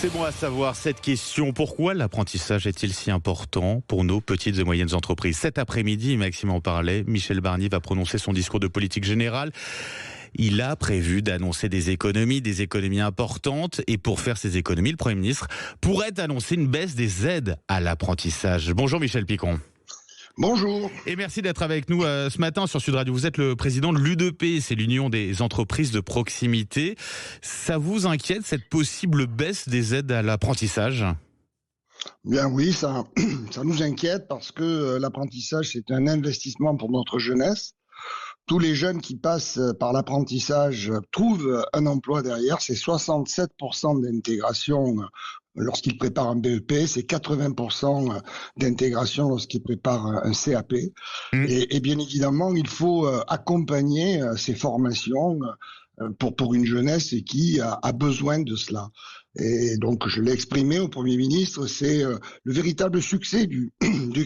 C'est bon à savoir cette question. Pourquoi l'apprentissage est-il si important pour nos petites et moyennes entreprises? Cet après-midi, Maxime en parlait, Michel Barnier va prononcer son discours de politique générale. Il a prévu d'annoncer des économies importantes. Et pour faire ces économies, le Premier ministre pourrait annoncer une baisse des aides à l'apprentissage. Bonjour Michel Picon. Bonjour. Et merci d'être avec nous ce matin sur Sud Radio. Vous êtes le président de l'UDP, c'est l'Union des entreprises de proximité. Ça vous inquiète, cette possible baisse des aides à l'apprentissage ? Bien oui, ça nous inquiète parce que l'apprentissage, c'est un investissement pour notre jeunesse. Tous les jeunes qui passent par l'apprentissage trouvent un emploi derrière. C'est 67% d'intégration lorsqu'ils préparent un BEP, c'est 80% d'intégration lorsqu'ils préparent un CAP. Et bien évidemment, il faut accompagner ces formations pour une jeunesse qui a besoin de cela. Et donc, je l'ai exprimé au Premier ministre, c'est le véritable succès du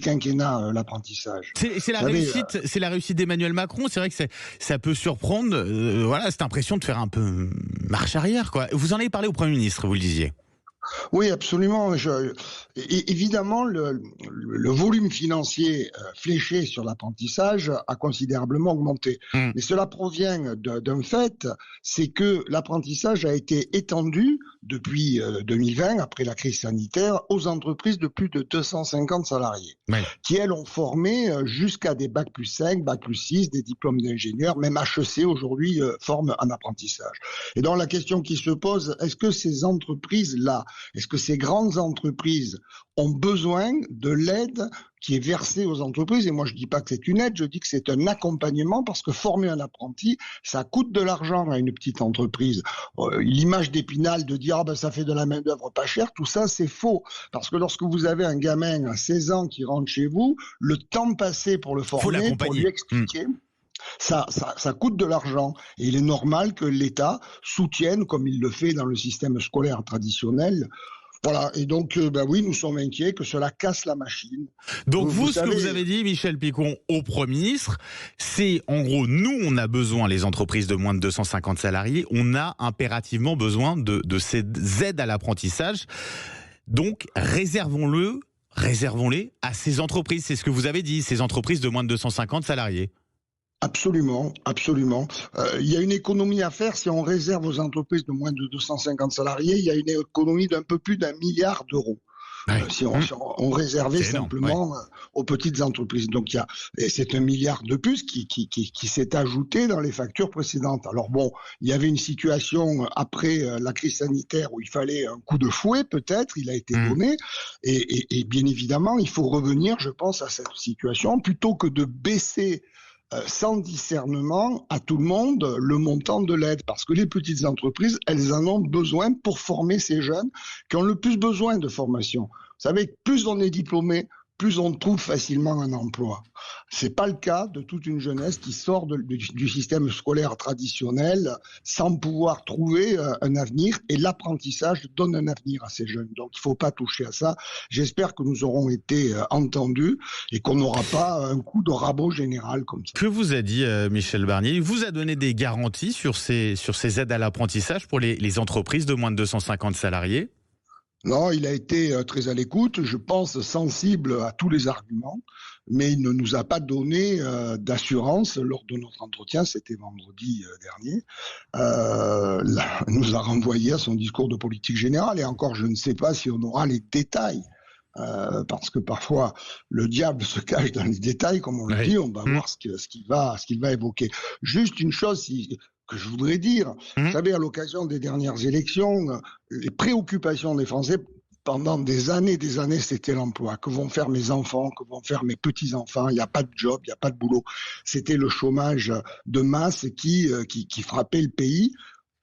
quinquennat, l'apprentissage. C'est la réussite d'Emmanuel Macron. C'est vrai que ça peut surprendre. Voilà, cette impression de faire un peu marche arrière, quoi. Vous en avez parlé au Premier ministre, vous le disiez. Oui, absolument. Évidemment, le volume financier fléché sur l'apprentissage a considérablement augmenté. Mais cela provient d'un fait, c'est que l'apprentissage a été étendu depuis 2020, après la crise sanitaire, aux entreprises de plus de 250 salariés, qui, elles, ont formé jusqu'à des Bac plus 5, Bac plus 6, des diplômes d'ingénieurs, même HEC aujourd'hui forment un apprentissage. Et donc la question qui se pose, est-ce que ces entreprises-là, est-ce que ces grandes entreprises ont besoin de l'aide qui est versée aux entreprises? Et moi, je dis pas que c'est une aide, je dis que c'est un accompagnement, parce que former un apprenti, ça coûte de l'argent à une petite entreprise. L'image d'Épinal de dire ça fait de la main-d'œuvre pas chère, tout ça, c'est faux. Parce que lorsque vous avez un gamin à 16 ans qui rentre chez vous, le temps passé pour le former, pour lui expliquer... Ça coûte de l'argent et il est normal que l'État soutienne, comme il le fait dans le système scolaire traditionnel. Voilà, et donc oui, nous sommes inquiets que cela casse la machine. Donc ce que vous avez dit, Michel Picon, au Premier ministre, c'est en gros, nous on a besoin, les entreprises de moins de 250 salariés, on a impérativement besoin de ces aides à l'apprentissage. Donc réservons-les à ces entreprises. C'est ce que vous avez dit, ces entreprises de moins de 250 salariés. Absolument, absolument. Il y a une économie à faire si on réserve aux entreprises de moins de 250 salariés. Il y a une économie d'un peu plus d'1 milliard d'euros. Si on réservait simplement aux petites entreprises. Donc c'est 1 milliard de plus qui s'est ajouté dans les factures précédentes. Alors bon, il y avait une situation après la crise sanitaire où il fallait un coup de fouet, peut-être, il a été donné. Et bien évidemment, il faut revenir, je pense, à cette situation plutôt que de baisser sans discernement à tout le monde le montant de l'aide, parce que les petites entreprises, elles en ont besoin pour former ces jeunes qui ont le plus besoin de formation. Vous savez, plus on est diplômé, plus on trouve facilement un emploi. C'est pas le cas de toute une jeunesse qui sort du système scolaire traditionnel sans pouvoir trouver un avenir, et l'apprentissage donne un avenir à ces jeunes. Donc il faut pas toucher à ça. J'espère que nous aurons été entendus et qu'on n'aura pas un coup de rabot général comme ça. Que vous a dit Michel Barnier? Il vous a donné des garanties sur ces aides à l'apprentissage pour les entreprises de moins de 250 salariés? Non, il a été très à l'écoute, je pense sensible à tous les arguments, mais il ne nous a pas donné d'assurance lors de notre entretien, c'était vendredi dernier. Il nous a renvoyé à son discours de politique générale, et encore je ne sais pas si on aura les détails. Parce que parfois le diable se cache dans les détails, comme on le dit. On va voir ce qu'il va évoquer. Juste une chose que je voudrais dire, vous savez, à l'occasion des dernières élections, les préoccupations des Français pendant des années, c'était l'emploi. Que vont faire mes enfants? Que vont faire mes petits-enfants? Il n'y a pas de job, il n'y a pas de boulot. C'était le chômage de masse qui frappait le pays.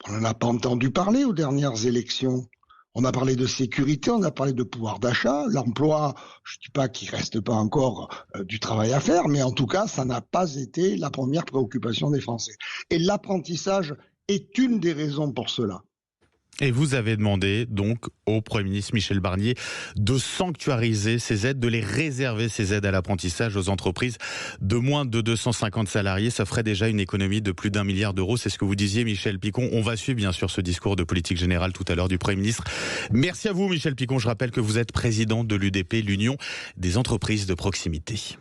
On n'en a pas entendu parler aux dernières élections. On a parlé de sécurité, on a parlé de pouvoir d'achat, l'emploi, je ne dis pas qu'il ne reste pas encore du travail à faire, mais en tout cas, ça n'a pas été la première préoccupation des Français. Et l'apprentissage est une des raisons pour cela. Et vous avez demandé donc au Premier ministre Michel Barnier de sanctuariser ces aides, de les réserver, ces aides à l'apprentissage aux entreprises de moins de 250 salariés. Ça ferait déjà une économie de plus d'1 milliard d'euros. C'est ce que vous disiez, Michel Picon. On va suivre bien sûr ce discours de politique générale tout à l'heure du Premier ministre. Merci à vous, Michel Picon. Je rappelle que vous êtes président de l'UDP, l'Union des entreprises de proximité.